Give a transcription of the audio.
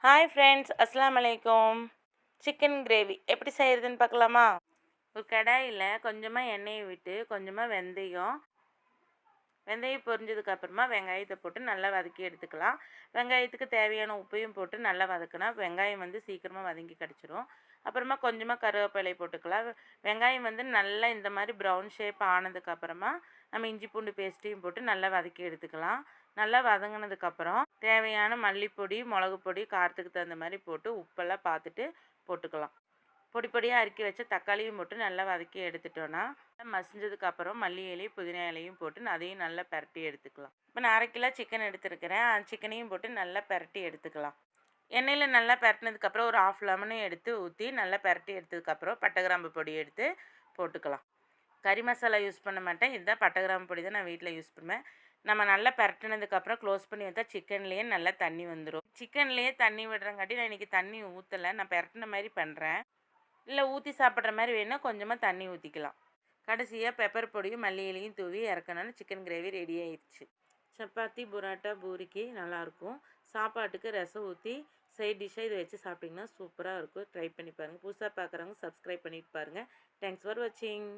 Hi friends, அஸ்ஸலாமு அலைக்கும். Chicken gravy எப்படி செய்கிறதுன்னு பார்க்கலாமா? ஒரு கடாயில் கொஞ்சமாக எண்ணெயை விட்டு கொஞ்சமாக வெந்தயம் பொரிஞ்சதுக்கு அப்புறமா வெங்காயத்தை போட்டு நல்லா வதக்கி எடுத்துக்கலாம். வெங்காயத்துக்கு தேவையான உப்பையும் போட்டு நல்லா வதக்கினா வெங்காயம் சீக்கிரமாக வதங்கி கிடச்சிரும். அப்புறமா கொஞ்சமாக கருவேப்பிலை போட்டுக்கலாம். வெங்காயம் நல்லா இந்த மாதிரி ப்ரௌன் ஷேப் ஆனதுக்கப்புறமா நம்ம இஞ்சி பூண்டு பேஸ்ட்டையும் போட்டு நல்லா வதக்கி எடுத்துக்கலாம். நல்லா வதங்கினதுக்கப்புறம் தேவையான மல்லிப்பொடி, மிளகு பொடி, காரத்துக்கு தகுந்த மாதிரி போட்டு உப்பெல்லாம் பார்த்துட்டு போட்டுக்கலாம். பொடி பொடியாக அறுக்கி வச்ச தக்காளியும் போட்டு நல்லா வதக்கி எடுத்துட்டோன்னா மசிஞ்சதுக்கப்புறம் மல்லி இலையும் புதினா இலையும் போட்டு அதையும் நல்லா பரட்டி எடுத்துக்கலாம். இப்போ நான் 1/2 கிலோ சிக்கன் எடுத்துருக்கிறேன். அந்த சிக்கனையும் போட்டு நல்லா பரட்டி எடுத்துக்கலாம். எண்ணெயில் நல்லா பரட்டினதுக்கப்புறம் ஒரு 1/2 லெமனையும் எடுத்து ஊற்றி நல்லா பரட்டி எடுத்ததுக்கப்புறம் பட்டை கிராம்பு பொடி எடுத்து போட்டுக்கலாம். கறி மசாலா யூஸ் பண்ண மாட்டேன். இதுதான் பட்டை கிராம்பு பொடி தான் நான் வீட்டில் யூஸ் பண்ணுவேன். நம்ம நல்லா பரட்டினதுக்கப்புறம் க்ளோஸ் பண்ணி வச்சா சிக்கன்லேயே நல்லா தண்ணி வந்துடும். சிக்கன்லேயே தண்ணி விடுறங்காட்டி நான் இன்றைக்கி தண்ணி ஊற்றலை. நான் பரட்டின மாதிரி பண்ணுறேன். இல்லை ஊற்றி சாப்பிட்ற மாதிரி வேணுன்னா கொஞ்சமாக தண்ணி ஊற்றிக்கலாம். கடைசியாக பெப்பர் பொடியும் மல்லி இலையும் தூவி இறக்கணும்னு சிக்கன் கிரேவி ரெடி ஆயிடுச்சு. சப்பாத்தி, புரோட்டா, பூரிக்கு நல்லாயிருக்கும். சாப்பாட்டுக்கு ரசம் ஊற்றி சைட் டிஷ்ஷாக இதை வச்சு சாப்பிட்டிங்கன்னா சூப்பராக இருக்கும். ட்ரை பண்ணி பாருங்கள். புதுசாக பார்க்குறவங்க சப்ஸ்கிரைப் பண்ணிட்டு பாருங்கள். தேங்க்ஸ் ஃபார் வாட்சிங்.